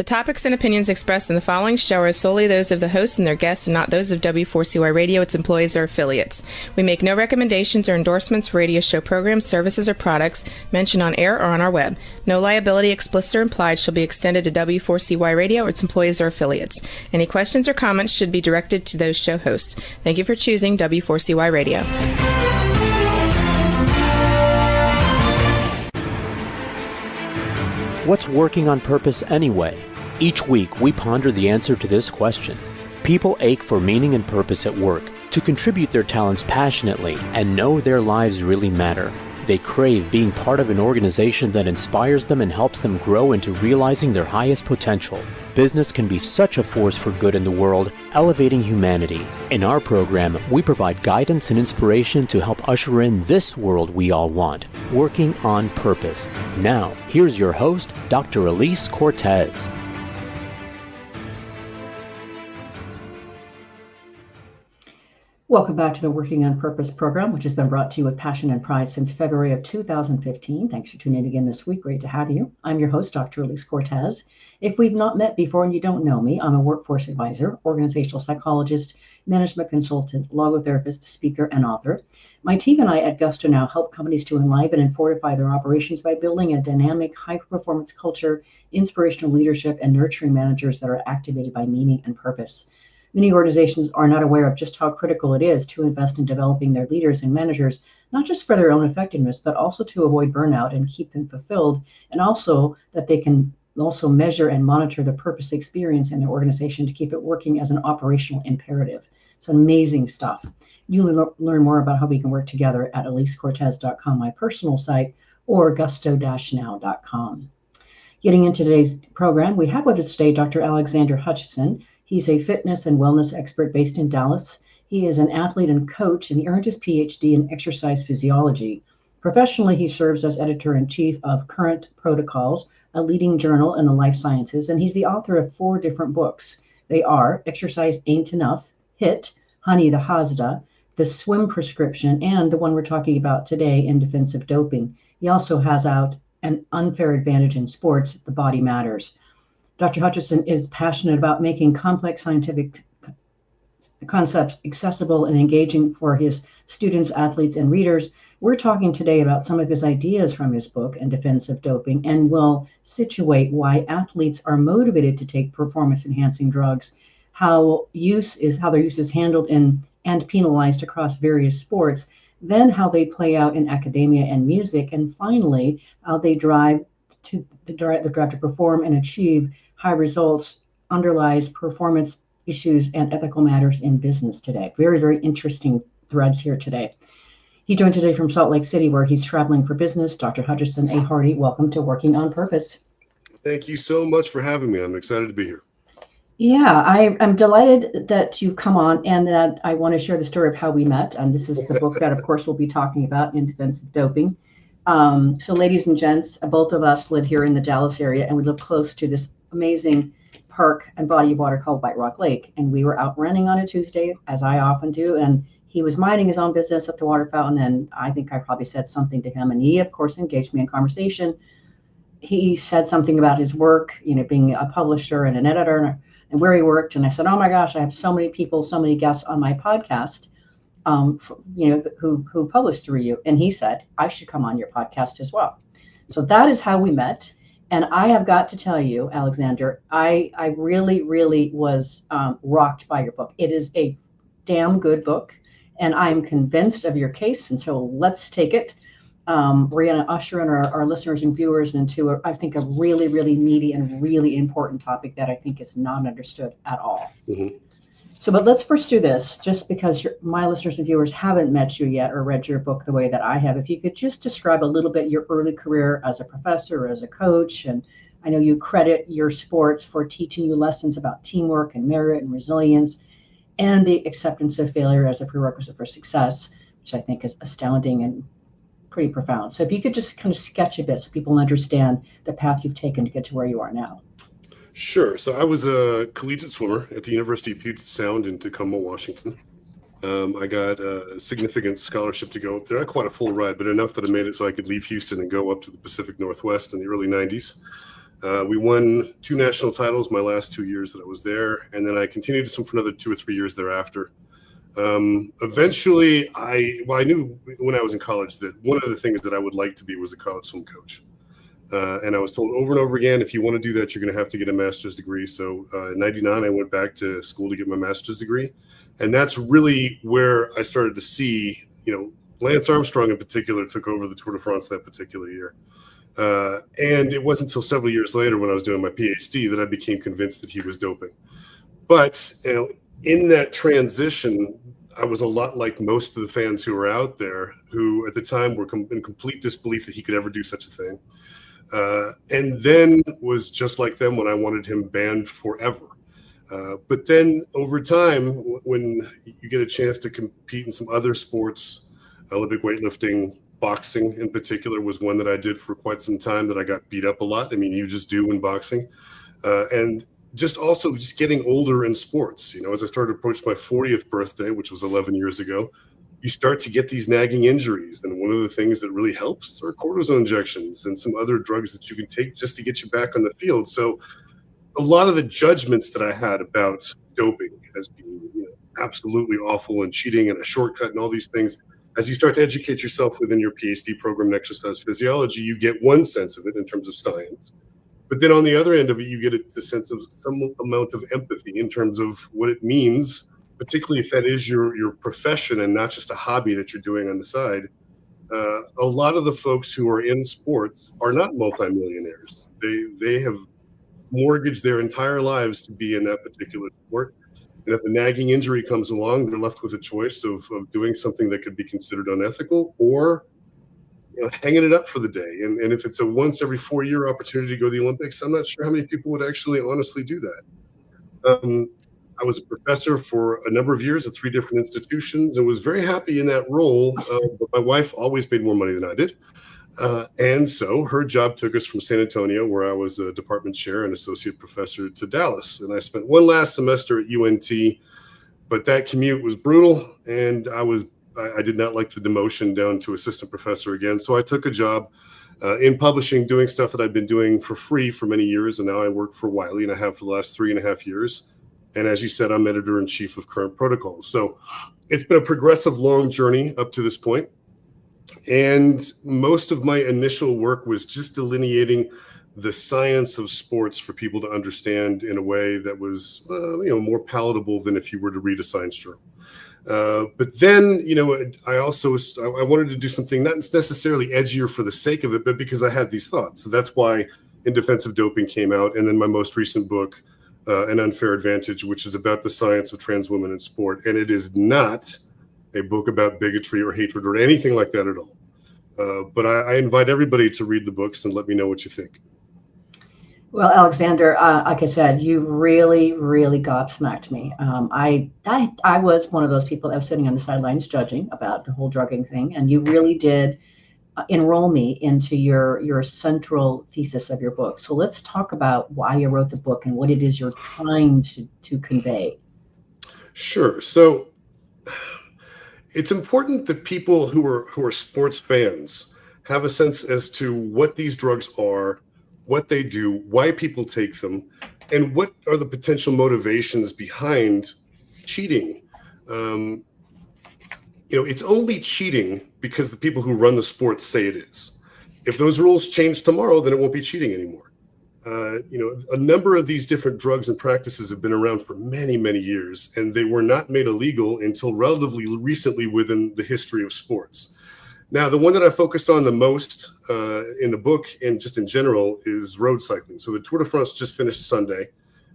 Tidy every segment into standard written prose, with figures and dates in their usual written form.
topics and opinions expressed in the following show are solely those of the host and their guests and not those of W4CY Radio, its employees, or affiliates. We make no recommendations or endorsements for radio show programs, services, or products mentioned on air or on our web. No liability, explicit or implied, shall be extended to W4CY Radio or its employees or affiliates. Any questions or comments should be directed to those show hosts. Thank you for choosing W4CY Radio. What's working on purpose anyway? Each week, we ponder the answer to this question. People ache for meaning and purpose at work, to contribute their talents passionately and know their lives really matter. They crave being part of an organization that inspires them and helps them grow into realizing their highest potential. Business can be such a force for good in the world, elevating humanity. In our program, we provide guidance and inspiration to help usher in this world we all want, working on purpose. Now, here's your host, Dr. Elise Cortez. Welcome back to the Working on Purpose program, which has been brought to you with passion and pride since February of 2015. Thanks for tuning in again this week. Great to have you. I'm your host, Dr. Elise Cortez. If we've not met before and you don't know me, I'm a workforce advisor, organizational psychologist, management consultant, logotherapist, speaker, and author. My team and I at Gusto now help companies to enliven and fortify their operations by building a dynamic, high-performance culture, inspirational leadership, and nurturing managers that are activated by meaning and purpose. Many organizations are not aware of just how critical it is to invest in developing their leaders and managers, not just for their own effectiveness, but also to avoid burnout and keep them fulfilled, and also that they can also measure and monitor the purpose experience in their organization to keep it working as an operational imperative. It's amazing stuff. You'll learn more about how we can work together at elisecortez.com, my personal site, or gusto-now.com. Getting into today's program, we have with us today Dr. Alexander Hutchison. He's a fitness and wellness expert based in Dallas. He is an athlete and coach, and he earned his PhD in exercise physiology. Professionally, he serves as editor-in-chief of Current Protocols, a leading journal in the life sciences, and he's the author of 4 different books. They are Exercise Ain't Enough, HIT, Honey the Hazda, The Swim Prescription, and the one we're talking about today, In Defense of Doping. He also has out An Unfair Advantage in Sports, The Body Matters. Dr. Hutchison is passionate about making complex scientific concepts accessible and engaging for his students, athletes, and readers. We're talking today about some of his ideas from his book, In Defense of Doping, and will situate why athletes are motivated to take performance-enhancing drugs, how their use is handled in and penalized across various sports, then how they play out in academia and music, and finally, how they drive to perform and achieve high results underlies performance issues and ethical matters in business today. Very, very interesting threads here today. He joined today from Salt Lake City, where he's traveling for business. Dr. Hutchison A. Hardy, welcome to Working on Purpose. Thank you so much for having me. I'm excited to be here. Yeah, I'm delighted that you come on and that I want to share the story of how we met. And this is the book that, of course, we'll be talking about, In Defense of Doping. So ladies and gents, both of us live here in the Dallas area, and we live close to this amazing park and body of water called White Rock Lake. And we were out running on a Tuesday, as I often do, and he was minding his own business at the water fountain, and I think I probably said something to him, and he, of course, engaged me in conversation. He said something about his work, being a publisher and an editor, and where he worked, and I said, oh my gosh, I have so many people, so many guests on my podcast, who published through you. And he said, I should come on your podcast as well. So that is how we met. And I have got to tell you, Alexander, I really, really was rocked by your book. It is a damn good book, and I'm convinced of your case. And so let's take it. We're going to usher in our listeners and viewers into, I think, a really, really meaty and really important topic that I think is not understood at all. Mm-hmm. So, but let's first do this, just because my listeners and viewers haven't met you yet or read your book the way that I have. If you could just describe a little bit your early career as a professor, as a coach, and I know you credit your sports for teaching you lessons about teamwork and merit and resilience and the acceptance of failure as a prerequisite for success, which I think is astounding and pretty profound. So if you could just kind of sketch a bit so people understand the path you've taken to get to where you are now. Sure. So I was a collegiate swimmer at the University of Puget Sound in Tacoma, Washington. I got a significant scholarship to go up there. Not quite a full ride, but enough that I made it so I could leave Houston and go up to the Pacific Northwest in the early 90s. We won 2 national titles my last 2 years that I was there, and then I continued to swim for another 2 or 3 years thereafter. Eventually, I knew when I was in college that one of the things that I would like to be was a college swim coach. And I was told over and over again, if you want to do that, you're going to have to get a master's degree. So in 99, I went back to school to get my master's degree. And that's really where I started to see, Lance Armstrong in particular took over the Tour de France that particular year. And it wasn't until several years later when I was doing my PhD that I became convinced that he was doping. But, in that transition, I was a lot like most of the fans who were out there who at the time were in complete disbelief that he could ever do such a thing. And then was just like them when I wanted him banned forever. But then over time, when you get a chance to compete in some other sports, Olympic weightlifting, boxing in particular was one that I did for quite some time that I got beat up a lot. I mean, you just do in boxing. And just getting older in sports, as I started to approach my 40th birthday, which was 11 years ago, you start to get these nagging injuries. And one of the things that really helps are cortisone injections and some other drugs that you can take just to get you back on the field. So a lot of the judgments that I had about doping as being absolutely awful and cheating and a shortcut and all these things, as you start to educate yourself within your PhD program in exercise physiology, you get one sense of it in terms of science. But then on the other end of it, you get the sense of some amount of empathy in terms of what it means, particularly if that is your profession and not just a hobby that you're doing on the side. A lot of the folks who are in sports are not multimillionaires. They have mortgaged their entire lives to be in that particular sport. And if a nagging injury comes along, they're left with a choice of doing something that could be considered unethical or hanging it up for the day. And if it's a once every 4-year opportunity to go to the Olympics, I'm not sure how many people would actually honestly do that. I was a professor for a number of years at 3 different institutions and was very happy in that role. But my wife always made more money than I did. And so her job took us from San Antonio, where I was a department chair and associate professor, to Dallas. And I spent one last semester at UNT, but that commute was brutal. And I did not like the demotion down to assistant professor again. So I took a job in publishing, doing stuff that I've been doing for free for many years. And now I work for Wiley, and I have for the last 3.5 years. And as you said, I'm editor-in-chief of Current Protocols. So it's been a progressive, long journey up to this point. And most of my initial work was just delineating the science of sports for people to understand in a way that was, more palatable than if you were to read a science journal. But then, I wanted to do something not necessarily edgier for the sake of it, but because I had these thoughts. So that's why In Defense of Doping came out. And then my most recent book, An Unfair Advantage, which is about the science of trans women in sport. And it is not a book about bigotry or hatred or anything like that at all. But I invite everybody to read the books and let me know what you think. Well, Alexander, like I said, you really, really gobsmacked me. I was one of those people that was sitting on the sidelines judging about the whole drugging thing, and you really did enroll me into your central thesis of your book. So let's talk about why you wrote the book and what it is you're trying to convey. Sure. So it's important that people who are sports fans have a sense as to what these drugs are, what they do, why people take them, and what are the potential motivations behind cheating. It's only cheating because the people who run the sport say it is. If those rules change tomorrow, then it won't be cheating anymore. A number of these different drugs and practices have been around for many, many years, and they were not made illegal until relatively recently within the history of sports. Now, the one that I focused on the most in the book and just in general is road cycling. So the Tour de France just finished Sunday.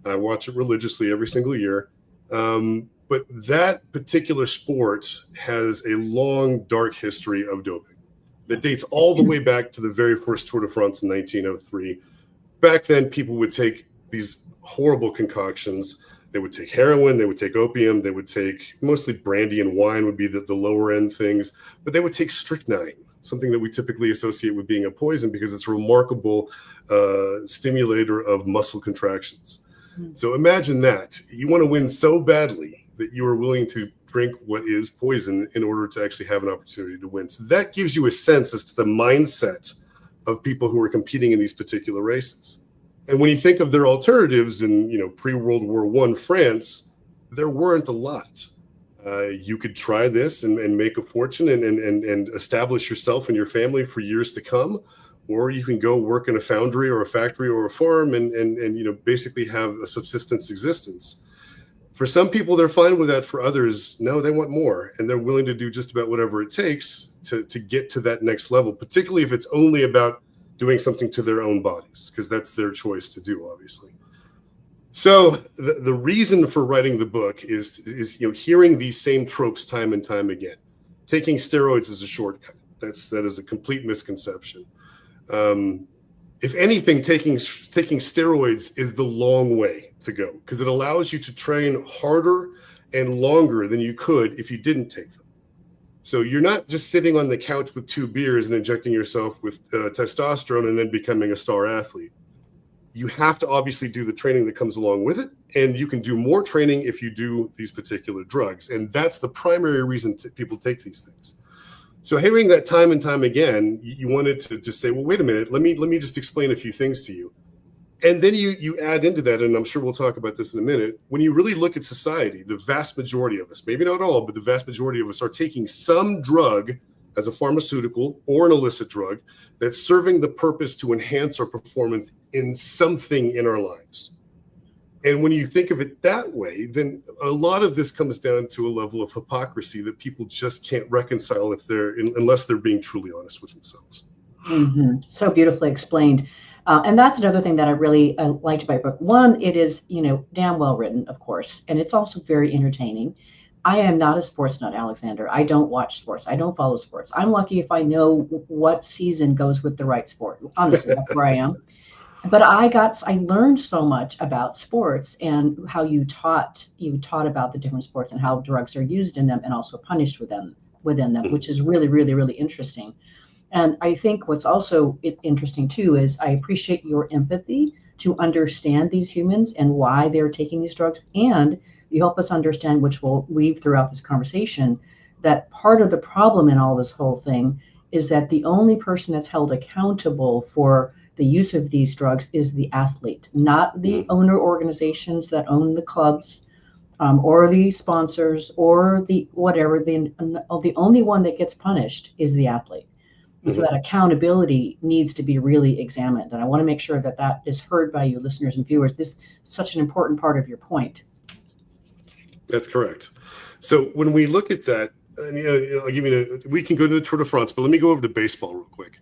I watch it religiously every single year. But that particular sport has a long, dark history of doping that dates all the way back to the very first Tour de France in 1903. Back then, people would take these horrible concoctions. They would take heroin, they would take opium, they would take mostly brandy and wine would be the lower end things, but they would take strychnine, something that we typically associate with being a poison because it's a remarkable stimulator of muscle contractions. So imagine that. You want to win so badly that you are willing to drink what is poison in order to actually have an opportunity to win. So that gives you a sense as to the mindset of people who are competing in these particular races. And when you think of their alternatives in, pre-World War I France, there weren't a lot. You could try this and make a fortune and establish yourself and your family for years to come, or you can go work in a foundry or a factory or a farm and basically have a subsistence existence. For some people, they're fine with that. For others, no, they want more, and they're willing to do just about whatever it takes to get to that next level, particularly if it's only about doing something to their own bodies, because that's their choice to do, obviously. So the reason for writing the book is hearing these same tropes time and time again. Taking steroids is a shortcut. That is a complete misconception. If anything, taking steroids is the long way to go, because it allows you to train harder and longer than you could if you didn't take them. So you're not just sitting on the couch with 2 beers and injecting yourself with testosterone and then becoming a star athlete. You have to obviously do the training that comes along with it, and you can do more training if you do these particular drugs. And that's the primary reason people take these things. So hearing that time and time again, you wanted to just say, well, wait a minute, let me just explain a few things to you. And then you add into that, and I'm sure we'll talk about this in a minute, when you really look at society, the vast majority of us, maybe not all, but the vast majority of us are taking some drug as a pharmaceutical or an illicit drug that's serving the purpose to enhance our performance in something in our lives. And when you think of it that way, then a lot of this comes down to a level of hypocrisy that people just can't reconcile unless they're being truly honest with themselves. Mm-hmm. So beautifully explained. And that's another thing that I really liked about your book. One, it is, damn well written, of course, and it's also very entertaining. I am not a sports nut, Alexander. I don't watch sports. I don't follow sports. I'm lucky if I know what season goes with the right sport. Honestly, that's where I am. But I learned so much about sports and how you taught about the different sports and how drugs are used in them and also punished within them, which is really, really, really interesting. And I think what's also interesting too is I appreciate your empathy to understand these humans and why they're taking these drugs. And you help us understand, which we'll weave throughout this conversation, that part of the problem in all this whole thing is that the only person that's held accountable for the use of these drugs is the athlete, not the owner organizations that own the clubs or the sponsors or the whatever. The only one that gets punished is the athlete. So that accountability needs to be really examined. And I want to make sure that that is heard by you listeners and viewers. This is such an important part of your point. That's correct. So when we look at that, I'll give you we can go to the Tour de France, but let me go over to baseball real quick.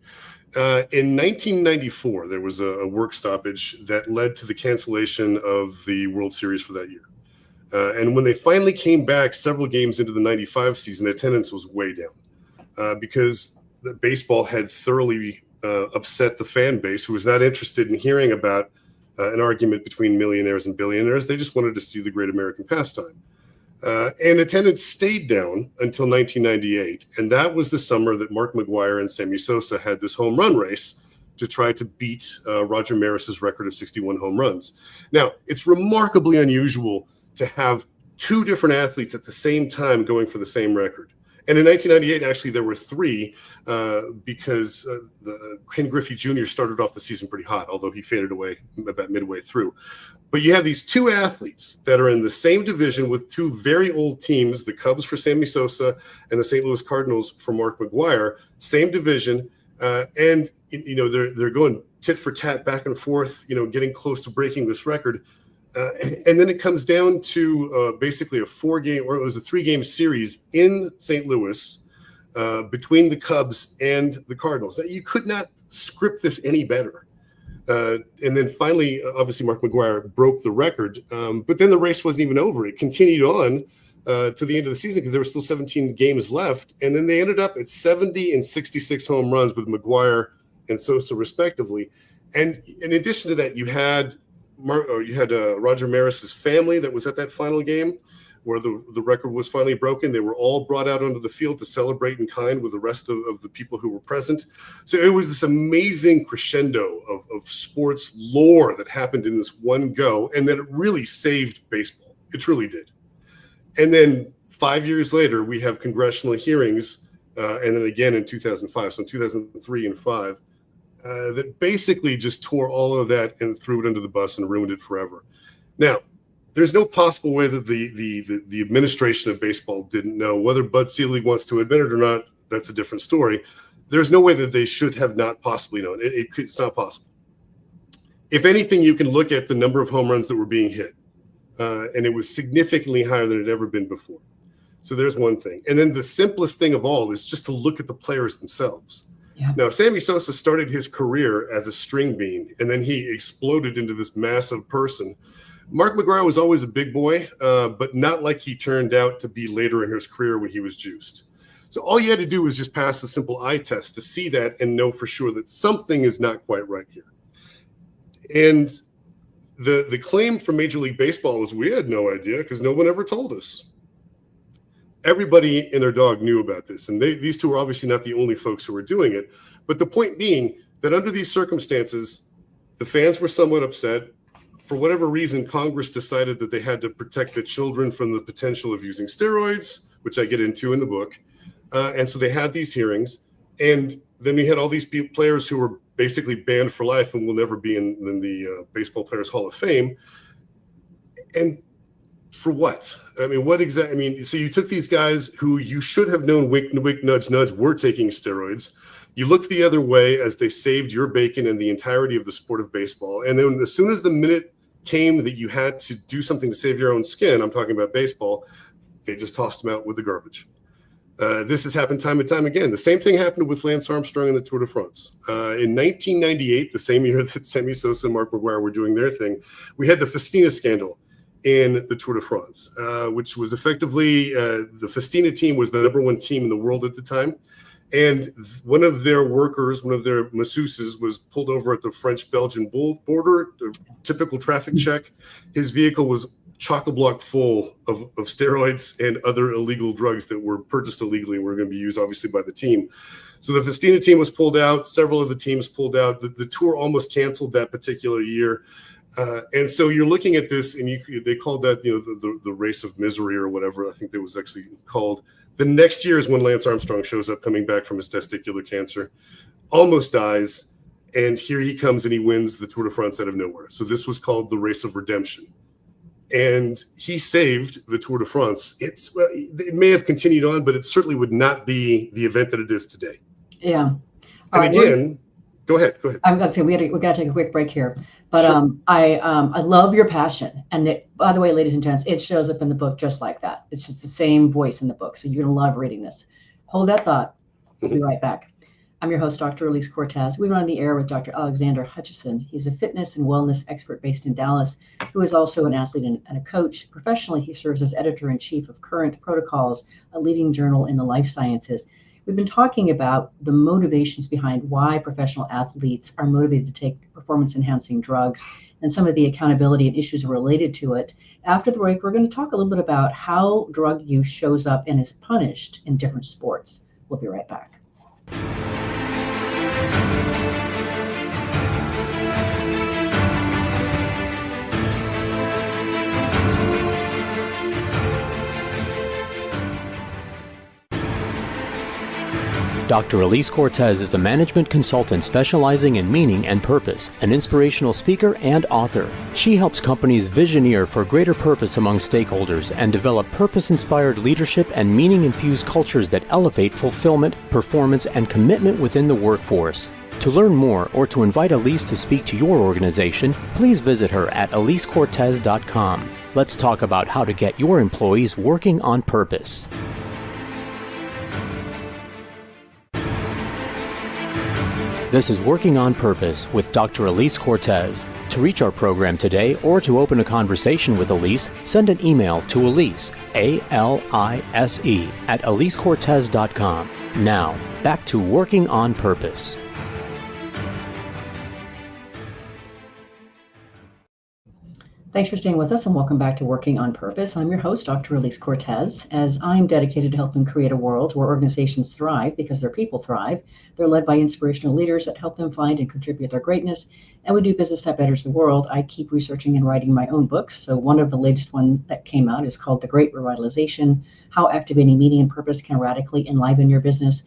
In 1994, there was a work stoppage that led to the cancellation of the World Series for that year. And when they finally came back several games into the 95 season, attendance was way down because the baseball had thoroughly upset the fan base, who was not interested in hearing about an argument between millionaires and billionaires. They just wanted to see the great American pastime. And attendance stayed down until 1998. And that was the summer that Mark McGwire and Sammy Sosa had this home run race to try to beat Roger Maris's record of 61 home runs. Now, it's remarkably unusual to have 2 different athletes at the same time going for the same record. And in 1998, actually, there were 3 because Ken Griffey Jr. started off the season pretty hot, although he faded away about midway through. But you have these 2 athletes that are in the same division with 2 very old teams, the Cubs for Sammy Sosa and the St. Louis Cardinals for Mark McGwire, same division. And, they're going tit for tat back and forth, getting close to breaking this record. And then it comes down to basically a 3-game series in St. Louis between the Cubs and the Cardinals. You could not script this any better. And then finally, obviously, Mark McGwire broke the record. But then the race wasn't even over. It continued on to the end of the season because there were still 17 games left. And then they ended up at 70 and 66 home runs with McGwire and Sosa, respectively. And in addition to that, you had Roger Maris's family that was at that final game where the record was finally broken. They were all brought out onto the field to celebrate in kind with the rest of the people who were present. So it was this amazing crescendo of sports lore that happened in this one go, and that it really saved baseball. It truly did. And then 5 years later, we have congressional hearings, and then again in 2005. So in 2003 and 5, that basically just tore all of that and threw it under the bus and ruined it forever. Now, there's no possible way that the administration of baseball didn't know. Whether Bud Selig wants to admit it or not, that's a different story. There's no way that they should have not possibly known. It's not possible. If anything, you can look at the number of home runs that were being hit, and it was significantly higher than it had ever been before. So there's one thing. And then the simplest thing of all is just to look at the players themselves. Yeah. Now, Sammy Sosa started his career as a string bean, and then he exploded into this massive person. Mark McGwire was always a big boy, but not like he turned out to be later in his career when he was juiced. So all you had to do was just pass a simple eye test to see that and know for sure that something is not quite right here. And the claim from Major League Baseball was we had no idea because no one ever told us. Everybody and their dog knew about this, and these two were obviously not the only folks who were doing it. But the point being that under these circumstances, the fans were somewhat upset. For whatever reason, Congress decided that they had to protect the children from the potential of using steroids, which I get into in the book. And so they had these hearings, and then we had all these players who were basically banned for life and will never be in the Baseball Players Hall of Fame. And for what? I mean, what exactly? I mean, so you took these guys who you should have known, wink, nudge, nudge, were taking steroids. You looked the other way as they saved your bacon and the entirety of the sport of baseball. And then as soon as the minute came that you had to do something to save your own skin, I'm talking about baseball, they just tossed them out with the garbage. This has happened time and time again. The same thing happened with Lance Armstrong in the Tour de France. In 1998, the same year that Sammy Sosa and Mark McGwire were doing their thing, we had the Festina scandal in the Tour de France, which was effectively the Festina team was the #1 team in the world at the time. And one of their workers, one of their masseuses, was pulled over at the French-Belgian border, a typical traffic check. His vehicle was chock-a-block full of steroids and other illegal drugs that were purchased illegally and were going to be used, obviously, by the team. So the Festina team was pulled out. Several of the teams pulled out. The tour almost canceled that particular year. And so you're looking at this, and they called that, the race of misery or whatever I think that was actually called. The next year is when Lance Armstrong shows up coming back from his testicular cancer, almost dies, and here he comes and he wins the Tour de France out of nowhere. So this was called the race of redemption. And he saved the Tour de France. It may have continued on, but it certainly would not be the event that it is today. Yeah. And again, go ahead. I'm going to say we got to take a quick break here, but sure. I love your passion, and by the way, ladies and gents, it shows up in the book just like that. It's just the same voice in the book, so you're going to love reading this. Hold that thought. We'll be right back. I'm your host, Dr. Elise Cortez. We run on the air with Dr. Alexander Hutchison. He's a fitness and wellness expert based in Dallas, who is also an athlete and a coach. Professionally, he serves as editor-in-chief of Current Protocols, a leading journal in the life sciences. We've been talking about the motivations behind why professional athletes are motivated to take performance-enhancing drugs and some of the accountability and issues related to it. After the break, we're going to talk a little bit about how drug use shows up and is punished in different sports. We'll be right back. Dr. Elise Cortez is a management consultant specializing in meaning and purpose, an inspirational speaker and author. She helps companies visioneer for greater purpose among stakeholders and develop purpose-inspired leadership and meaning-infused cultures that elevate fulfillment, performance, and commitment within the workforce. To learn more or to invite Elise to speak to your organization, please visit her at elisecortez.com. Let's talk about how to get your employees working on purpose. This is Working on Purpose with Dr. Elise Cortez. To reach our program today or to open a conversation with Elise, send an email to Elise, A-L-I-S-E, at elisecortez.com. Now, back to Working on Purpose. Thanks for staying with us and welcome back to Working on Purpose. I'm your host, Dr. Elise Cortez. As I'm dedicated to helping create a world where organizations thrive because their people thrive, they're led by inspirational leaders that help them find and contribute their greatness, and we do business that betters the world. I keep researching and writing my own books. So one of the latest one that came out is called The Great Revitalization, How Activating Meaning and Purpose Can Radically Enliven Your Business.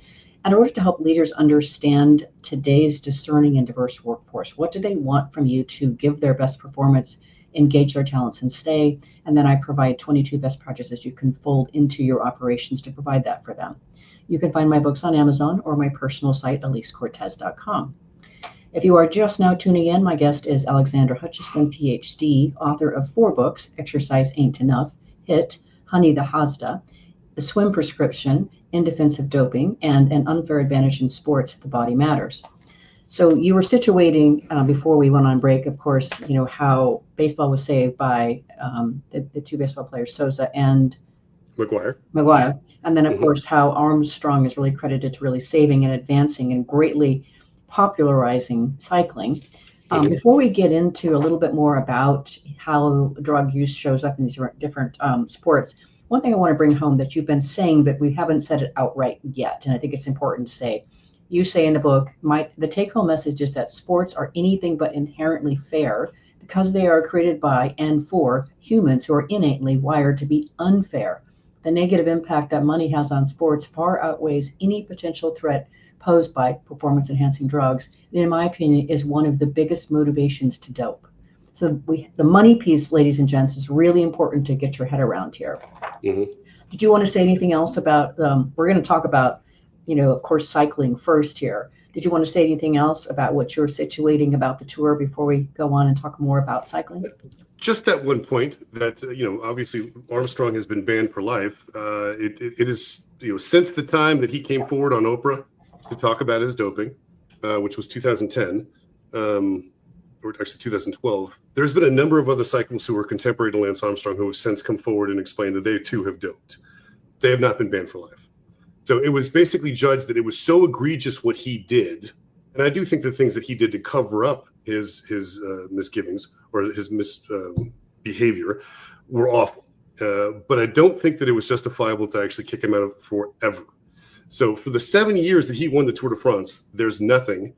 in order to help leaders understand today's discerning and diverse workforce. What do they want from you to give their best performance, engage their talents, and stay? And then I provide 22 best practices you can fold into your operations to provide that for them. You can find my books on Amazon or my personal site, elisecortez.com. If you are just now tuning in, my guest is Alexandra Hutchison, PhD, author of 4 books: Exercise Ain't Enough, HIT, Honey the Hazda, The Swim Prescription, In Defense of Doping, and An Unfair Advantage in Sports, The Body Matters. So you were situating, before we went on break, of course, how baseball was saved by the 2 baseball players, Sosa and McGuire. And then, of course, how Armstrong is really credited to really saving and advancing and greatly popularizing cycling. Before we get into a little bit more about how drug use shows up in these different sports, one thing I want to bring home that you've been saying, but we haven't said it outright yet, and I think it's important to say. You say in the book, the take-home message is that sports are anything but inherently fair because they are created by and for humans who are innately wired to be unfair. The negative impact that money has on sports far outweighs any potential threat posed by performance-enhancing drugs, and in my opinion, is one of the biggest motivations to dope. So the money piece, ladies and gents, is really important to get your head around here. Did you want to say anything else about, we're going to talk about, of course, cycling first here. Did you want to say anything else about what you're situating about the tour before we go on and talk more about cycling? Just that one point that, obviously Armstrong has been banned for life. It is, since the time that he came forward on Oprah to talk about his doping, which was 2010, or actually 2012, there's been a number of other cyclists who are contemporary to Lance Armstrong who have since come forward and explained that they too have doped. They have not been banned for life. So it was basically judged that it was so egregious what he did, and I do think the things that he did to cover up his misgivings or his misbehavior were awful. But I don't think that it was justifiable to actually kick him out of forever. So for the 7 years that he won the Tour de France, there's nothing.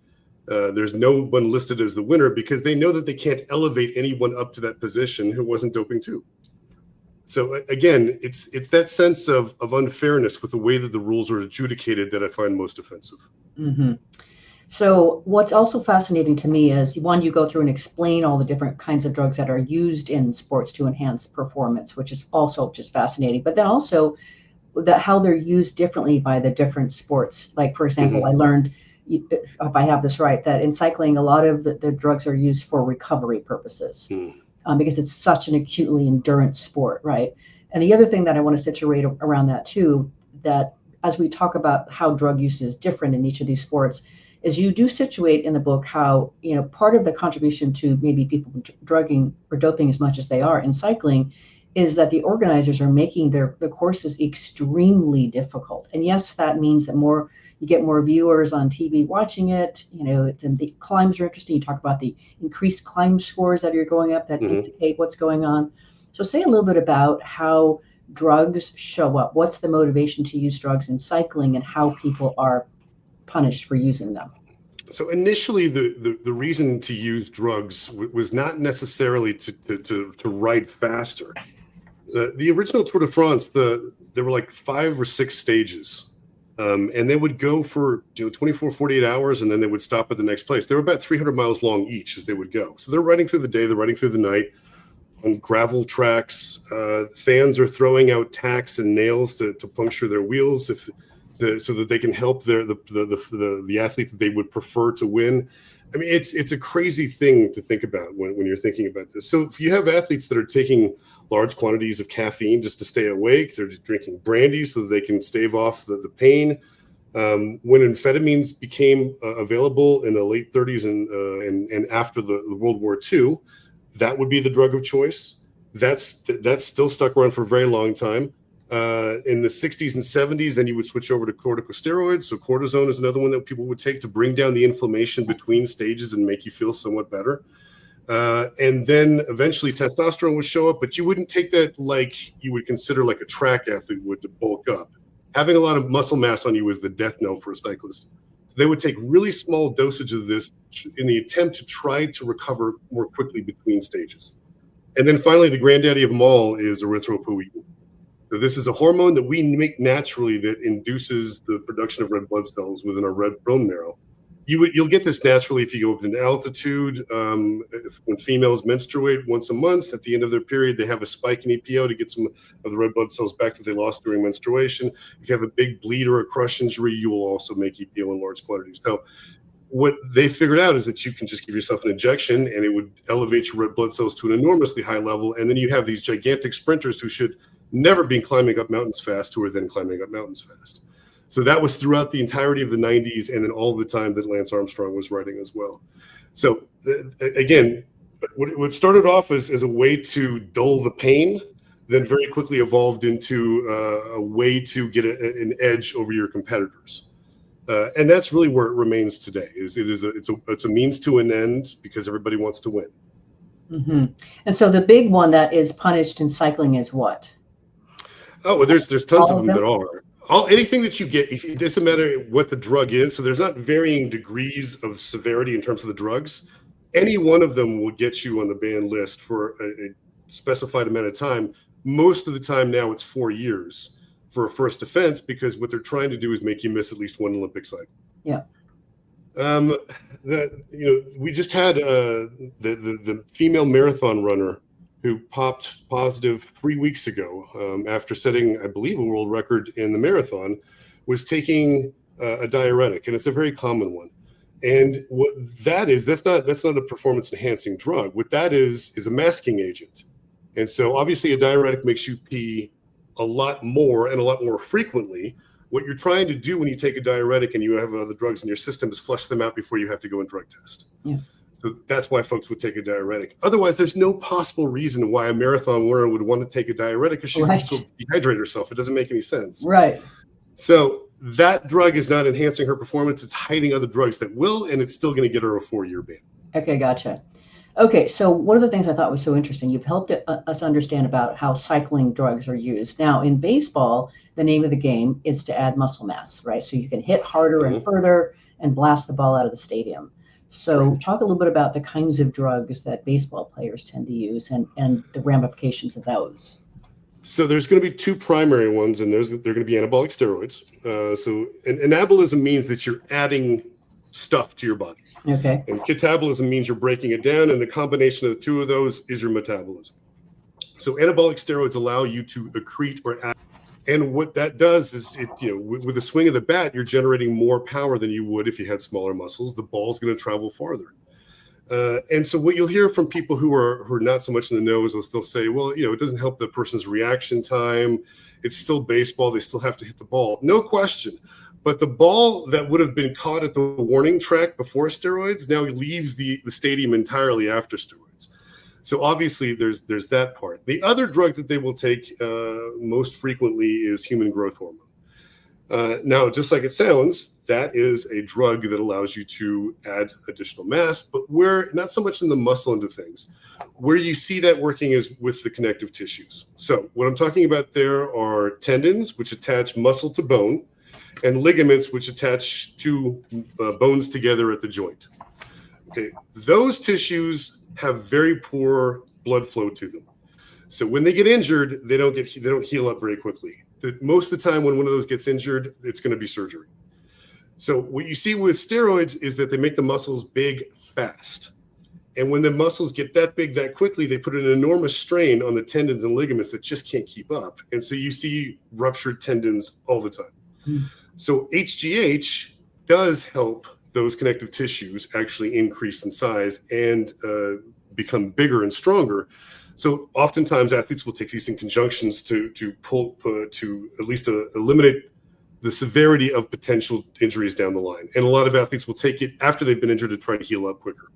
There's no one listed as the winner because they know that they can't elevate anyone up to that position who wasn't doping too. So again, it's that sense of unfairness with the way that the rules are adjudicated that I find most offensive. So what's also fascinating to me is, one, you go through and explain all the different kinds of drugs that are used in sports to enhance performance, which is also just fascinating. But then also how they're used differently by the different sports. Like, for example, I learned, if I have this right, that in cycling, a lot of the drugs are used for recovery purposes because it's such an acutely endurance sport, right? And the other thing that I want to situate around that too, that as we talk about how drug use is different in each of these sports, is you do situate in the book how, part of the contribution to maybe people drugging or doping as much as they are in cycling is that the organizers are making the courses extremely difficult. And yes, that means that you get more viewers on TV watching it. The climbs are interesting. You talk about the increased climb scores that are going up that indicate what's going on. So say a little bit about how drugs show up. What's the motivation to use drugs in cycling and how people are punished for using them? So initially, the reason to use drugs was not necessarily to ride faster. The original Tour de France, there were like 5 or 6 stages, and they would go for 24, 48 hours, and then they would stop at the next place. They were about 300 miles long each as they would go. So they're riding through the day, they're riding through the night on gravel tracks. Fans are throwing out tacks and nails to puncture their wheels so that they can help the athlete that they would prefer to win. I mean, it's a crazy thing to think about when you're thinking about this. So if you have athletes that are taking large quantities of caffeine just to stay awake, they're drinking brandy so that they can stave off the pain. When amphetamines became available in the late 30s and after the World War II, that would be the drug of choice. That's still stuck around for a very long time. In the 60s and 70s, then you would switch over to corticosteroids. So cortisone is another one that people would take to bring down the inflammation between stages and make you feel somewhat better. And then eventually testosterone would show up, but you wouldn't take that like you would consider like a track athlete would to bulk up. Having a lot of muscle mass on you is the death knell for a cyclist. So they would take really small dosage of this in the attempt to try to recover more quickly between stages. And then finally, the granddaddy of them all is erythropoietin. So this is a hormone that we make naturally that induces the production of red blood cells within our red bone marrow. You'll get this naturally if you go up in altitude. When females menstruate once a month, at the end of their period, they have a spike in EPO to get some of the red blood cells back that they lost during menstruation. If you have a big bleed or a crush injury, you will also make EPO in large quantities. So what they figured out is that you can just give yourself an injection and it would elevate your red blood cells to an enormously high level. And then you have these gigantic sprinters who should never be climbing up mountains fast, who are then climbing up mountains fast. So that was throughout the entirety of the 90s and then all the time that Lance Armstrong was riding as well. So again, what started off as a way to dull the pain, then very quickly evolved into a way to get an edge over your competitors. And that's really where it remains today. It's a means to an end because everybody wants to win. Mm-hmm. And so the big one that is punished in cycling is what? Oh, well, there's tons of them that are. Anything that you get, it doesn't matter what the drug is. So there's not varying degrees of severity in terms of the drugs. Any one of them will get you on the ban list for a specified amount of time. Most of the time now it's 4 years for a first offense because what they're trying to do is make you miss at least one Olympic cycle. Yeah. We just had the female marathon runner who popped positive 3 weeks ago after setting, I believe, a world record in the marathon, was taking a diuretic, and it's a very common one. And what that is, that's not a performance enhancing drug. What that is a masking agent. And so obviously a diuretic makes you pee a lot more and a lot more frequently. What you're trying to do when you take a diuretic and you have other drugs in your system is flush them out before you have to go and drug test. Yeah. So that's why folks would take a diuretic. Otherwise, there's no possible reason why a marathon runner would want to take a diuretic because she's so dehydrate herself. It doesn't make any sense. Right. So that drug is not enhancing her performance. It's hiding other drugs that will, and it's still going to get her a 4-year ban. Okay, gotcha. Okay, so one of the things I thought was so interesting, you've helped us understand about how cycling drugs are used. Now, in baseball, the name of the game is to add muscle mass, right? So you can hit harder and further and blast the ball out of the stadium. So talk a little bit about the kinds of drugs that baseball players tend to use and the ramifications of those. So there's going to be two primary ones, and they're going to be anabolic steroids. So anabolism means that you're adding stuff to your body. Okay. And catabolism means you're breaking it down, and the combination of the two of those is your metabolism. So anabolic steroids allow you to accrete or add. And what that does is, with the swing of the bat, you're generating more power than you would if you had smaller muscles. The ball's going to travel farther. And so what you'll hear from people who are not so much in the know is they'll say, well, it doesn't help the person's reaction time. It's still baseball. They still have to hit the ball. No question. But the ball that would have been caught at the warning track before steroids now leaves the stadium entirely after steroids. So obviously there's that part. The other drug that they will take most frequently is human growth hormone. Now, just like it sounds, that is a drug that allows you to add additional mass, but we're not so much in the muscle end of things. Where you see that working is with the connective tissues. So what I'm talking about there are tendons, which attach muscle to bone, and ligaments, which attach two bones together at the joint. Okay, those tissues have very poor blood flow to them. So when they get injured, they don't heal up very quickly. Most of the time when one of those gets injured, it's going to be surgery. So what you see with steroids is that they make the muscles big fast. And when the muscles get that big that quickly, they put an enormous strain on the tendons and ligaments that just can't keep up. And so you see ruptured tendons all the time. So HGH does help those connective tissues actually increase in size and become bigger and stronger. So oftentimes athletes will take these in conjunctions to at least eliminate the severity of potential injuries down the line. And a lot of athletes will take it after they've been injured to try to heal up quicker.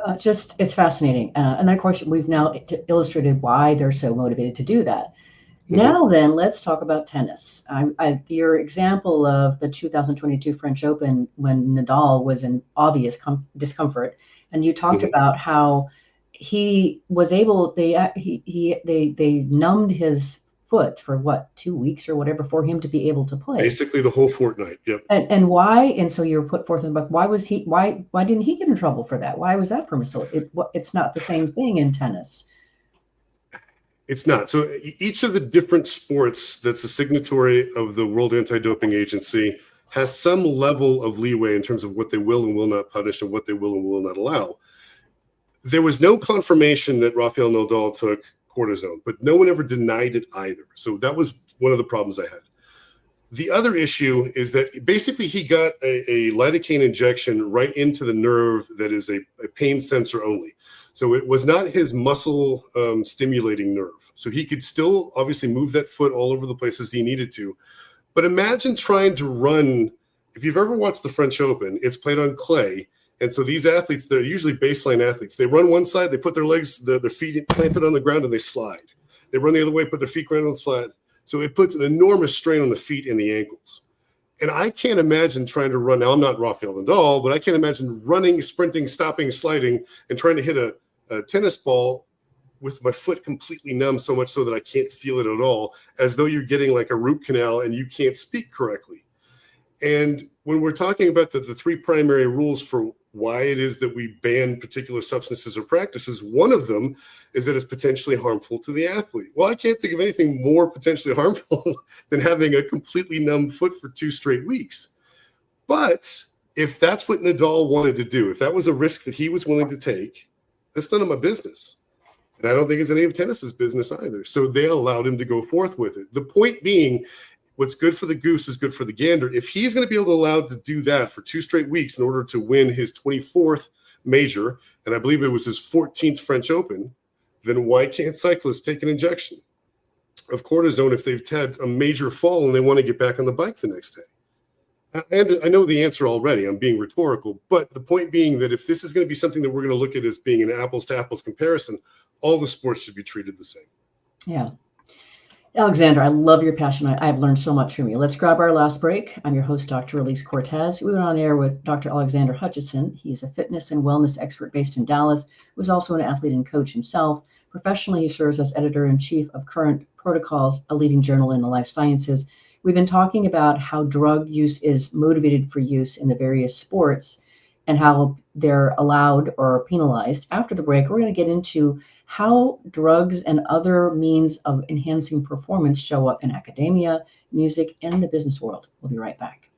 It's fascinating. And of course, we've now illustrated why they're so motivated to do that. Now then, let's talk about tennis. Your example of the 2022 French Open when Nadal was in obvious discomfort, and you talked about how he was able. They numbed his foot for what, 2 weeks or whatever for him to be able to play. Basically, the whole fortnight. Yep. And why? And so you're put forth in the book. Why was he? Why didn't he get in trouble for that? Why was that permissible? It's not the same thing in tennis. It's not. So each of the different sports that's a signatory of the World Anti-Doping Agency has some level of leeway in terms of what they will and will not punish and what they will and will not allow. There was no confirmation that Rafael Nadal took cortisone, but no one ever denied it either. So that was one of the problems I had. The other issue is that basically he got a lidocaine injection right into the nerve that is a pain sensor only. So it was not his muscle stimulating nerve. So he could still obviously move that foot all over the places he needed to. But imagine trying to run, if you've ever watched the French Open, it's played on clay. And so these athletes, they're usually baseline athletes. They run one side, they put their legs, their feet planted on the ground, and they slide. They run the other way, put their feet grounded and slide. So it puts an enormous strain on the feet and the ankles. And I can't imagine trying to run. Now, I'm not Rafael Nadal, but I can't imagine running, sprinting, stopping, sliding, and trying to hit a tennis ball with my foot completely numb so much so that I can't feel it at all, as though you're getting like a root canal and you can't speak correctly. And when we're talking about the three primary rules for why it is that we ban particular substances or practices, one of them is that it's potentially harmful to the athlete. Well, I can't think of anything more potentially harmful than having a completely numb foot for 2 straight weeks. But if that's what Nadal wanted to do, if that was a risk that he was willing to take, that's none of my business. And I don't think it's any of tennis's business either. So they allowed him to go forth with it. The point being, what's good for the goose is good for the gander. If he's going to be able to allow to do that for 2 straight weeks in order to win his 24th major, and I believe it was his 14th French Open, then why can't cyclists take an injection of cortisone if they've had a major fall and they want to get back on the bike the next day? I know the answer already. I'm being rhetorical, but the point being that if this is going to be something that we're going to look at as being an apples to apples comparison, all the sports should be treated the same. Yeah. Alexander, I love your passion. I've learned so much from you. Let's grab our last break. I'm your host, Dr. Elise Cortez. We went on air with Dr. Alexander Hutchinson. He's a fitness and wellness expert based in Dallas, who's also an athlete and coach himself. Professionally, he serves as editor-in-chief of Current Protocols, a leading journal in the life sciences. We've been talking about how drug use is motivated for use in the various sports and how they're allowed or penalized. After the break, we're going to get into how drugs and other means of enhancing performance show up in academia, music, and the business world. We'll be right back.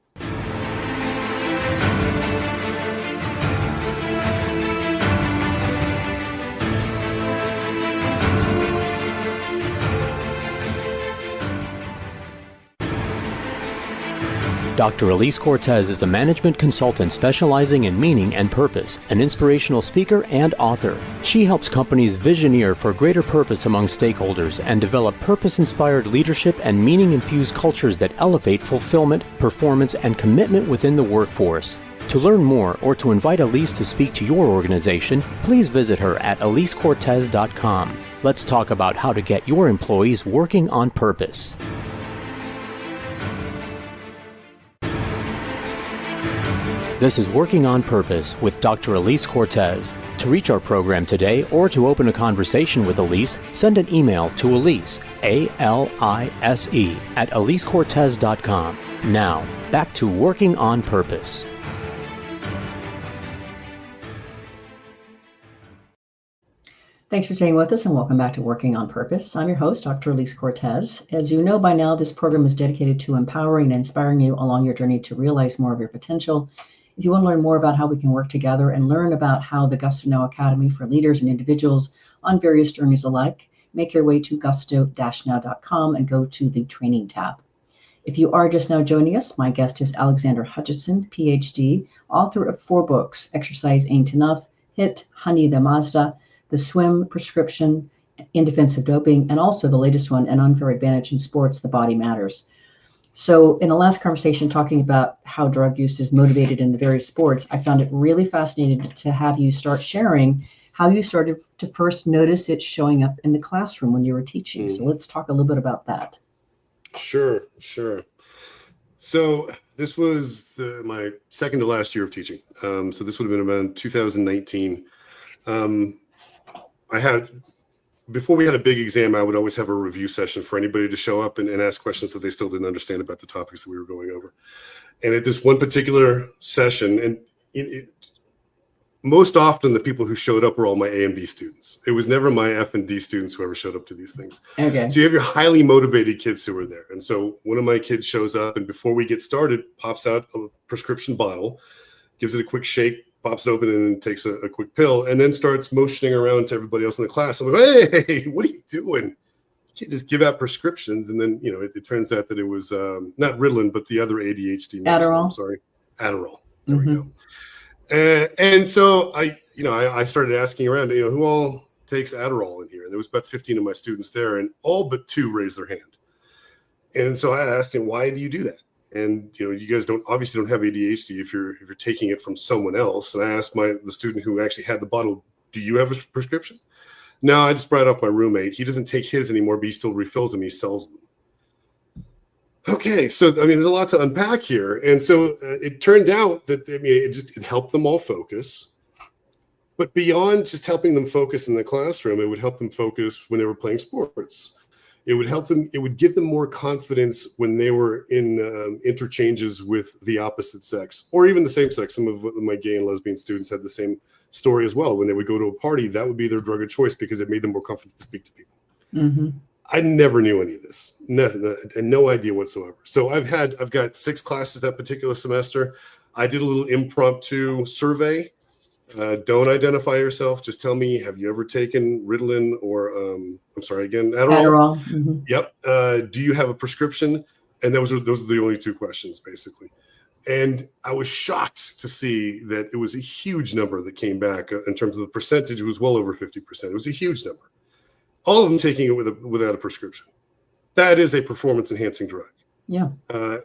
Dr. Elise Cortez is a management consultant specializing in meaning and purpose, an inspirational speaker and author. She helps companies visioneer for greater purpose among stakeholders and develop purpose-inspired leadership and meaning-infused cultures that elevate fulfillment, performance, and commitment within the workforce. To learn more or to invite Elise to speak to your organization, please visit her at elisecortez.com. Let's talk about how to get your employees working on purpose. This is Working on Purpose with Dr. Elise Cortez. To reach our program today or to open a conversation with Elise, send an email to Elise, A-L-I-S-E, at elisecortez.com. Now, back to Working on Purpose. Thanks for staying with us and welcome back to Working on Purpose. I'm your host, Dr. Elise Cortez. As you know by now, this program is dedicated to empowering and inspiring you along your journey to realize more of your potential. If you want to learn more about how we can work together and learn about how the Gusto Now Academy for leaders and individuals on various journeys alike, make your way to gusto-now.com and go to the training tab. If you are just now joining us, my guest is Alexander Hutchinson, PhD, author of 4 books, Exercise Ain't Enough, HIT, Honey the Mazda, The Swim Prescription, In Defense of Doping, and also the latest one, An Unfair Advantage in Sports, The Body Matters. So in the last conversation, talking about how drug use is motivated in the various sports, I found it really fascinating to have you start sharing how you started to first notice it showing up in the classroom when you were teaching. So let's talk a little bit about that. Sure. So this was my second to last year of teaching. So this would have been about 2019. Before we had a big exam, I would always have a review session for anybody to show up and ask questions that they still didn't understand about the topics that we were going over. And at this one particular session, and most often the people who showed up were all my A and B students. It was never my F and D students who ever showed up to these things. Okay. So you have your highly motivated kids who are there. And so one of my kids shows up, and before we get started, pops out a prescription bottle, gives it a quick shake, pops it open, and then takes a quick pill, and then starts motioning around to everybody else in the class. I'm like, hey, what are you doing? You can't just give out prescriptions. And then, it turns out that it was not Ritalin, but the other ADHD medicine. Adderall. I'm sorry, Adderall. There we go. And so I started asking around, who all takes Adderall in here? And there was about 15 of my students there, and all but 2 raised their hand. And so I asked him, why do you do that? And you guys obviously don't have ADHD if you're taking it from someone else. And I asked the student who actually had the bottle, do you have a prescription? No, I just brought it off my roommate. He doesn't take his anymore, but he still refills them. He sells them. Okay, so there's a lot to unpack here, and so it turned out that it helped them all focus, but beyond just helping them focus in the classroom, it would help them focus when they were playing sports. It would help them. It would give them more confidence when they were in interchanges with the opposite sex or even the same sex. Some of my gay and lesbian students had the same story as well. When they would go to a party, that would be their drug of choice because it made them more comfortable to speak to people. Mm-hmm. I never knew any of this, nothing, and no idea whatsoever. So I've got 6 classes that particular semester. I did a little impromptu survey. Don't identify yourself. Just tell me, have you ever taken Ritalin or Adderall? Adderall. Mm-hmm. Yep. Do you have a prescription? And those are the only 2 questions basically. And I was shocked to see that it was a huge number that came back in terms of the percentage. It was well over 50%. It was a huge number. All of them taking it without a prescription. That is a performance-enhancing drug. Yeah.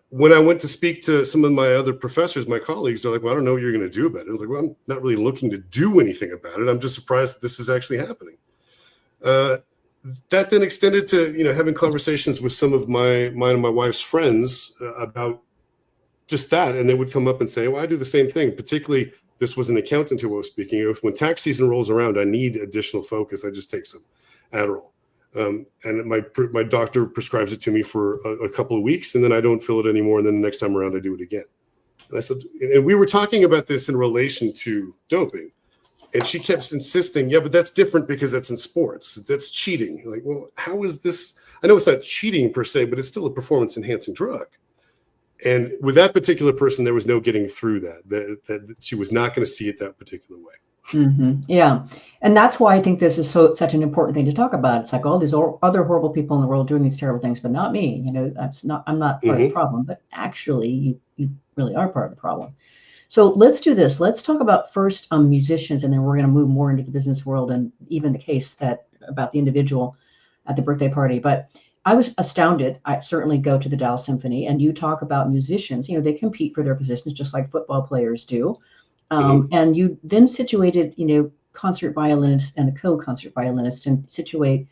When I went to speak to some of my other professors, my colleagues, they're like, well, I don't know what you're going to do about it. I was like, well, I'm not really looking to do anything about it. I'm just surprised that this is actually happening. That then extended to, having conversations with some of mine and my wife's friends about just that. And they would come up and say, well, I do the same thing. Particularly, this was an accountant who I was speaking of. When tax season rolls around, I need additional focus. I just take some Adderall. And my doctor prescribes it to me for a couple of weeks, and then I don't feel it anymore. And then the next time around, I do it again. And I said, and we were talking about this in relation to doping, and she kept insisting, yeah, but that's different because that's in sports. That's cheating. Like, well, how is this? I know it's not cheating per se, but it's still a performance enhancing drug. And with that particular person, there was no getting through that she was not going to see it that particular way. Mm-hmm. Yeah. And that's why I think this is such an important thing to talk about. It's like all these other horrible people in the world doing these terrible things, but not me. I'm not part of the problem, but actually you really are part of the problem. So let's do this. Let's talk about first musicians, and then we're going to move more into the business world and even the case about the individual at the birthday party. But I was astounded. I certainly go to the Dallas Symphony, and you talk about musicians. They compete for their positions just like football players do. And you then situated, concert violinist and a co-concert violinist, and situate,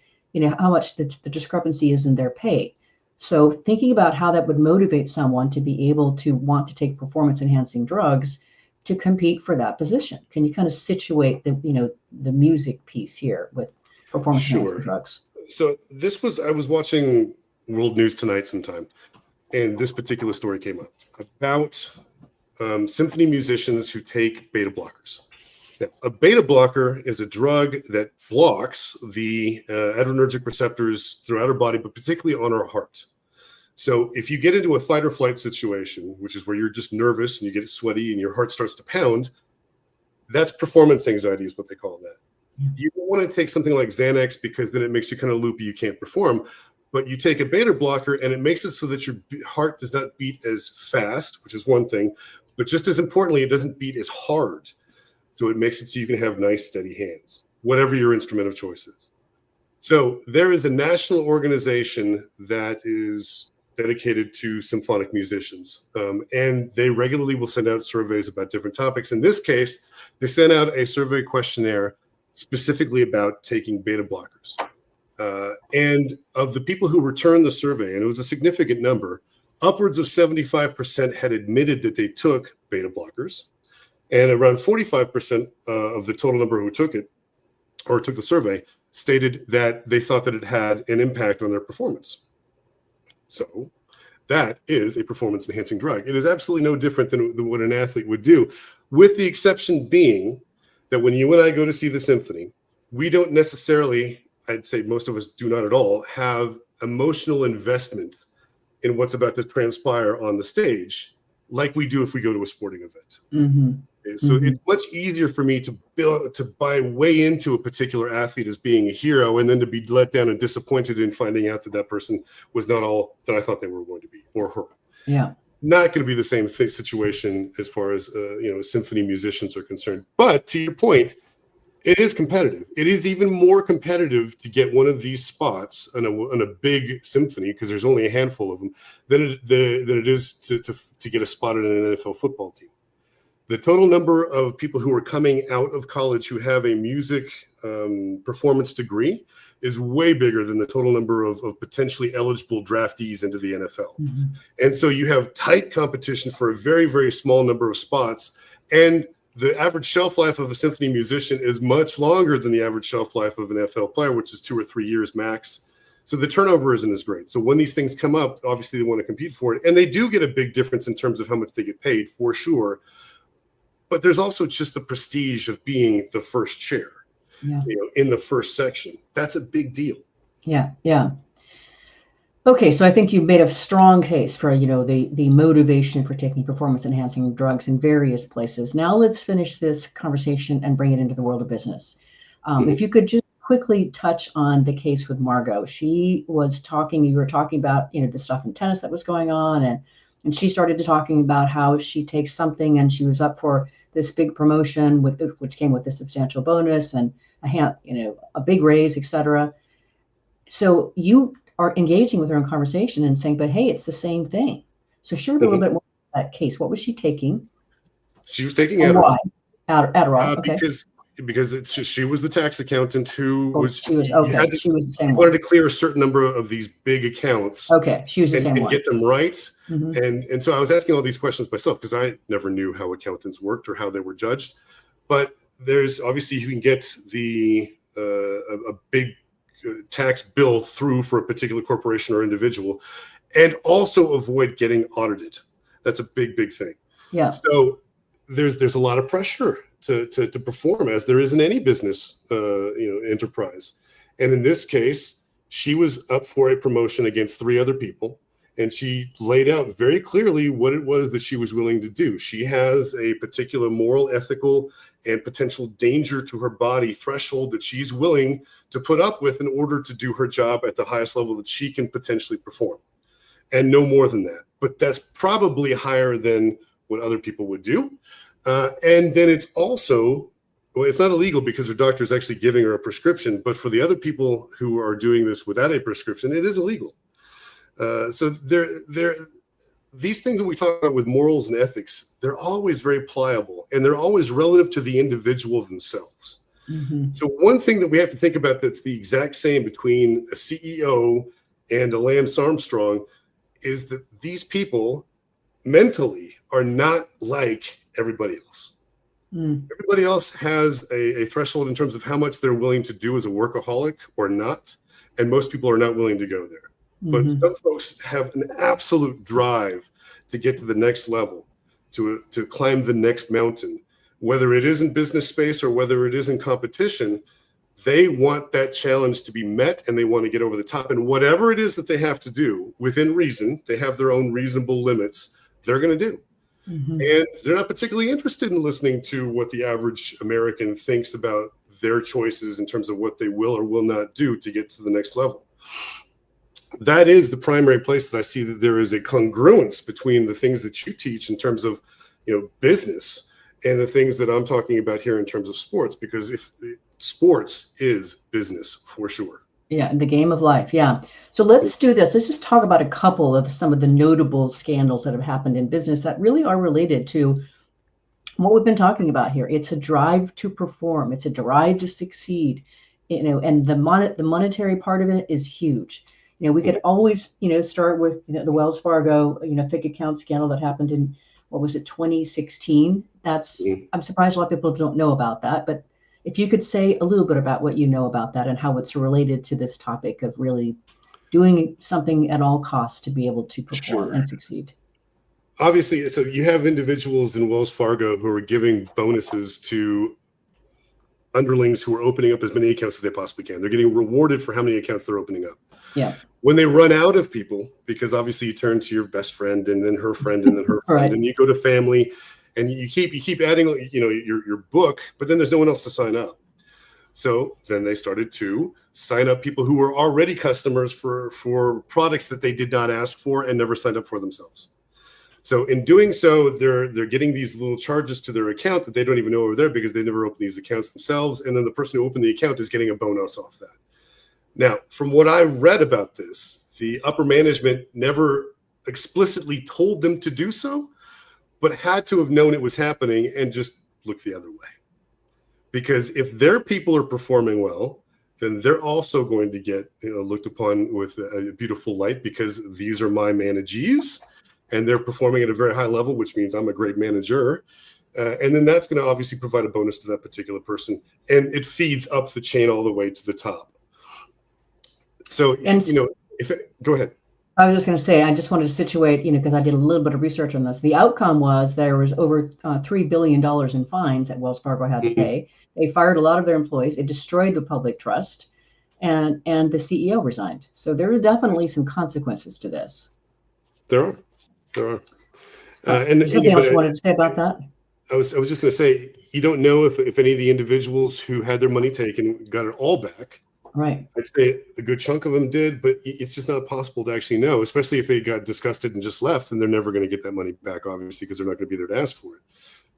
how much the discrepancy is in their pay. So thinking about how that would motivate someone to be able to want to take performance-enhancing drugs to compete for that position. Can you kind of situate the music piece here with performance-enhancing drugs? So I was watching World News Tonight sometime, and this particular story came up about symphony musicians who take beta blockers. Now, a beta blocker is a drug that blocks the adrenergic receptors throughout our body, but particularly on our heart. So if you get into a fight or flight situation, which is where you're just nervous and you get sweaty and your heart starts to pound, that's performance anxiety is what they call that. Yeah. You don't want to take something like Xanax because then it makes you kind of loopy, you can't perform. But you take a beta blocker and it makes it so that your heart does not beat as fast, which is one thing. But just as importantly, it doesn't beat as hard. So it makes it so you can have nice, steady hands, whatever your instrument of choice is. So there is a national organization that is dedicated to symphonic musicians. And they regularly will send out surveys about different topics. In this case, they sent out a survey questionnaire specifically about taking beta blockers. And of the people who returned the survey, and it was a significant number, upwards of 75% had admitted that they took beta blockers, and around 45% of the total number who took it or took the survey stated that they thought that it had an impact on their performance. So that is a performance-enhancing drug. It is absolutely no different than what an athlete would do, with the exception being that when you and I go to see the symphony, we don't necessarily, I'd say most of us do not at all, have emotional investment in what's about to transpire on the stage like we do if we go to a sporting event. Mm-hmm. So it's much easier for me to buy way into a particular athlete as being a hero, and then to be let down and disappointed in finding out that that person was not all that I thought they were going to be, or her. Yeah. Not going to be the same situation as far as symphony musicians are concerned. But to your point, it is competitive. It is even more competitive to get one of these spots on a big symphony, because there's only a handful of them, than it is to get a spot in an NFL football team. The total number of people who are coming out of college who have a music performance degree is way bigger than the total number of potentially eligible draftees into the NFL. Mm-hmm. And so you have tight competition for a very, very small number of spots. And the average shelf life of a symphony musician is much longer than the average shelf life of an NFL player, which is 2 or 3 years max. So the turnover isn't as great. So when these things come up, obviously they want to compete for it. And they do get a big difference in terms of how much they get paid, for sure. But there's also just the prestige of being the first chair, in the first section. That's a big deal. Yeah, yeah. Okay, so I think you made a strong case for, the motivation for taking performance-enhancing drugs in various places. Now let's finish this conversation and bring it into the world of business. If you could just quickly touch on the case with Margot. You were talking about, the stuff in tennis that was going on, and she started to talking about how she takes something and she was up for this big promotion which came with a substantial bonus and a big raise, etc. So you are engaging with her in conversation and saying, but hey, it's the same thing. So share a little bit more about that case. What was she taking? She was taking Adderall. Adderall, okay. Because she was the tax accountant who she was the same one. Wanted to clear a certain number of these big accounts. Okay, she was the same one. And get them right. Mm-hmm. And so I was asking all these questions myself because I never knew how accountants worked or how they were judged. But there's obviously you can get a big tax bill through for a particular corporation or individual, and also avoid getting audited. That's a big thing. Yeah. So there's a lot of pressure to perform, as there is in any business enterprise. And in this case, she was up for a promotion against 3 other people, and she laid out very clearly what it was that she was willing to do. She has a particular moral, ethical, and potential danger to her body threshold that she's willing to put up with in order to do her job at the highest level that she can potentially perform, and no more than that. But that's probably higher than what other people would do. And then it's also, it's not illegal because her doctor is actually giving her a prescription, but for the other people who are doing this without a prescription, it is illegal. So these things that we talk about with morals and ethics, they're always very pliable, and they're always relative to the individual themselves. Mm-hmm. So one thing that we have to think about that's the exact same between a CEO and a Lance Armstrong is that these people mentally are not like everybody else. Everybody else has a threshold in terms of how much they're willing to do as a workaholic or not, and most people are not willing to go there. But some folks have an absolute drive to get to the next level, to climb the next mountain, whether it is in business space or whether it is in competition. They want that challenge to be met, and they want to get over the top. And whatever it is that they have to do within reason, they have their own reasonable limits, they're going to do. And they're not particularly interested in listening to what the average American thinks about their choices in terms of what they will or will not do to get to the next level. That is the primary place that I see that there is a congruence between the things that you teach in terms of, business, and the things that I'm talking about here in terms of sports, because if sports is business for sure. Yeah, the game of life. Yeah. So let's do this. Let's just talk about a couple of some of the notable scandals that have happened in business that really are related to what we've been talking about here. It's a drive to perform. It's a drive to succeed. And the monetary part of it is huge. We could always, start with the Wells Fargo, fake account scandal that happened in, 2016. I'm surprised a lot of people don't know about that, but if you could say a little bit about what you know about that and how it's related to this topic of really doing something at all costs to be able to perform and succeed. Obviously, so you have individuals in Wells Fargo who are giving bonuses to underlings who are opening up as many accounts as they possibly can. They're getting rewarded for how many accounts they're opening up. Yeah. When they run out of people, because obviously you turn to your best friend and then her friend and then her friend, Right. and you go to family, and you keep adding, your book, but then there's no one else to sign up. So then they started to sign up people who were already customers for products that they did not ask for and never signed up for themselves. So in doing so, they're getting these little charges to their account that they don't even know are there because they never opened these accounts themselves. And then the person who opened the account is getting a bonus off that. Now, from what I read about this, the upper management never explicitly told them to do so, but had to have known it was happening and just looked the other way. Because if their people are performing well, then they're also going to get looked upon with a beautiful light because these are my managees and they're performing at a very high level, which means I'm a great manager. And then that's going to obviously provide a bonus to that particular person. And it feeds up the chain all the way to the top. So, go ahead. I was just going to say, I just wanted to situate, because I did a little bit of research on this. The outcome was there was over $3 billion in fines that Wells Fargo had to pay. They fired a lot of their employees. It destroyed the public trust, and the CEO resigned. So there are definitely some consequences to this. There are. Something else you wanted to say about that? I was just going to say, you don't know if any of the individuals who had their money taken got it all back. Right. I'd say a good chunk of them did, but it's just not possible to actually know, especially if they got disgusted and just left, then they're never going to get that money back, obviously, because they're not going to be there to ask for it.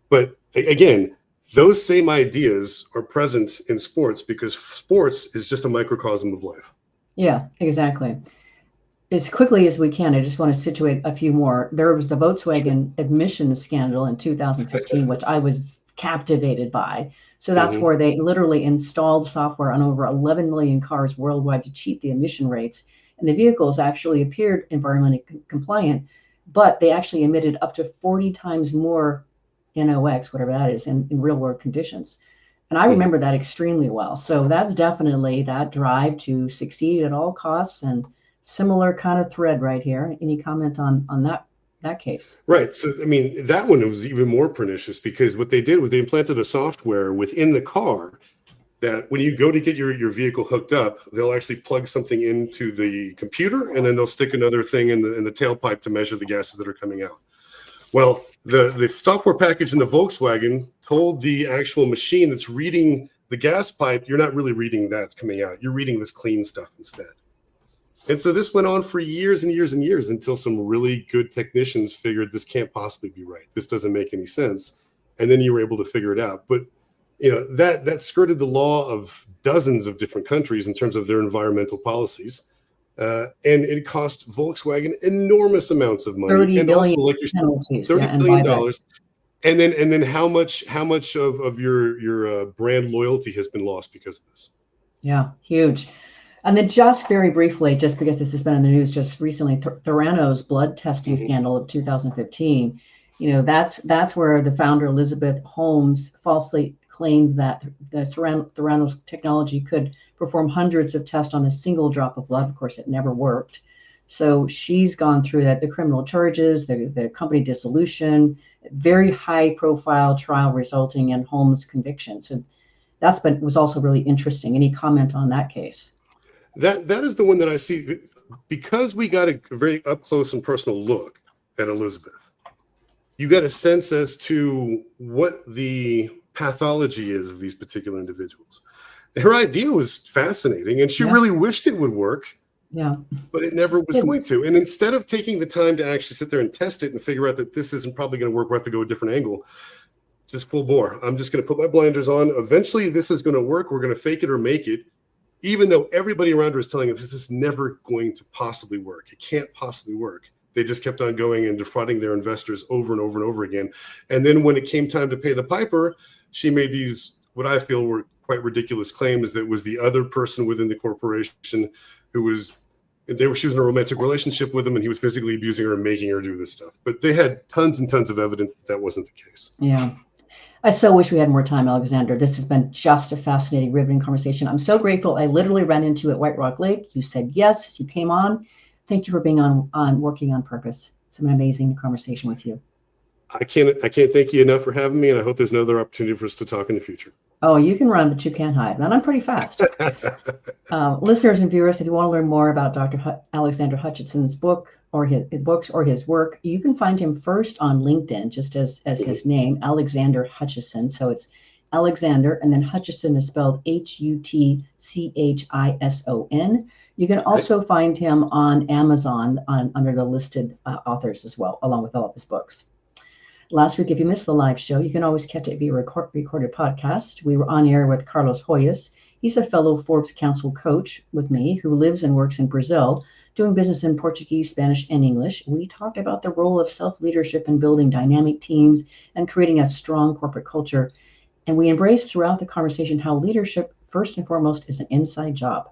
But again, those same ideas are present in sports because sports is just a microcosm of life. Yeah, exactly. As quickly as we can, I just want to situate a few more. There was the Volkswagen admissions scandal in 2015, which I was captivated by. So that's where they literally installed software on over 11 million cars worldwide to cheat the emission rates. And the vehicles actually appeared environmentally compliant, but they actually emitted up to 40 times more NOx, whatever that is, in real world conditions. And I remember that extremely well. So that's definitely that drive to succeed at all costs, and similar kind of thread right here. Any comment on that case? Right. So, I mean, that one was even more pernicious because what they did was they implanted a software within the car that when you go to get your vehicle hooked up, they'll actually plug something into the computer and then they'll stick another thing in the tailpipe to measure the gases that are coming out. Well, the software package in the Volkswagen told the actual machine that's reading the gas pipe, you're not really reading that's coming out. You're reading this clean stuff instead. And so this went on for years and years and years until some really good technicians figured this can't possibly be right. This doesn't make any sense. And then you were able to figure it out. But that skirted the law of dozens of different countries in terms of their environmental policies. And it cost Volkswagen enormous amounts of money. $30 and billion also, like you're penalties, $30 billion. And then how much of your brand loyalty has been lost because of this? Yeah, huge. And then just very briefly, just because this has been in the news just recently, Theranos blood testing scandal of 2015, that's where the founder, Elizabeth Holmes, falsely claimed that the Theranos technology could perform hundreds of tests on a single drop of blood. Of course, it never worked. So she's gone through the criminal charges, the company dissolution, very high profile trial resulting in Holmes' conviction. So was also really interesting. Any comment on that case? That is the one that I see because we got a very up close and personal look at Elizabeth. You got a sense as to what the pathology is of these particular individuals. Her idea was fascinating, and she really wished it would work. Yeah, but it never was going to. And instead of taking the time to actually sit there and test it and figure out that this isn't probably going to work, we have to go a different angle. Just full bore. I'm just going to put my blinders on. Eventually, this is going to work. We're going to fake it or make it. Even though everybody around her is telling us this is never going to possibly work. It can't possibly work. They just kept on going and defrauding their investors over and over and over again. And then when it came time to pay the piper, she made these, what I feel were quite ridiculous claims that was the other person within the corporation who was, she was in a romantic relationship with him and he was physically abusing her and making her do this stuff. But they had tons and tons of evidence that wasn't the case. Yeah. I so wish we had more time, Alexander. This has been just a fascinating, riveting conversation. I'm so grateful. I literally ran into you at White Rock Lake. You said yes. You came on. Thank you for being on Working on Purpose. It's an amazing conversation with you. I can't thank you enough for having me, and I hope there's another opportunity for us to talk in the future. Oh, you can run, but you can't hide. And I'm pretty fast. Listeners and viewers, if you want to learn more about Dr. Alexander Hutchinson's book or his books or his work, you can find him first on LinkedIn, just as his name, Alexander Hutchinson. So it's Alexander, and then Hutchinson is spelled Hutchison. You can also find him on Amazon under the listed authors as well, along with all of his books. Last week, if you missed the live show, you can always catch it via recorded podcast. We were on air with Carlos Hoyas. He's a fellow Forbes Council coach with me who lives and works in Brazil, doing business in Portuguese, Spanish, and English. We talked about the role of self-leadership in building dynamic teams and creating a strong corporate culture. And we embraced throughout the conversation how leadership, first and foremost, is an inside job.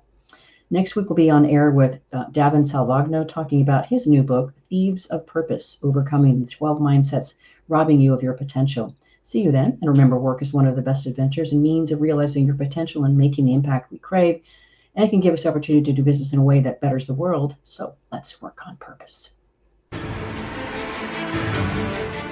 Next week, we'll be on air with Davin Salvagno talking about his new book, Thieves of Purpose, Overcoming the 12 Mindsets Robbing You of Your Potential. See you then. And remember, work is one of the best adventures and means of realizing your potential and making the impact we crave. And it can give us the opportunity to do business in a way that betters the world. So let's work on purpose.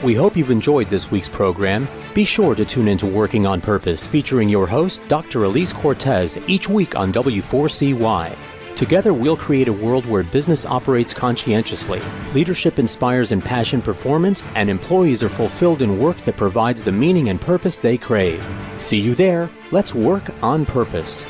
We hope you've enjoyed this week's program. Be sure to tune in to Working on Purpose, featuring your host, Dr. Elise Cortez, each week on W4CY. Together, we'll create a world where business operates conscientiously, leadership inspires impassioned performance, and employees are fulfilled in work that provides the meaning and purpose they crave. See you there. Let's work on purpose.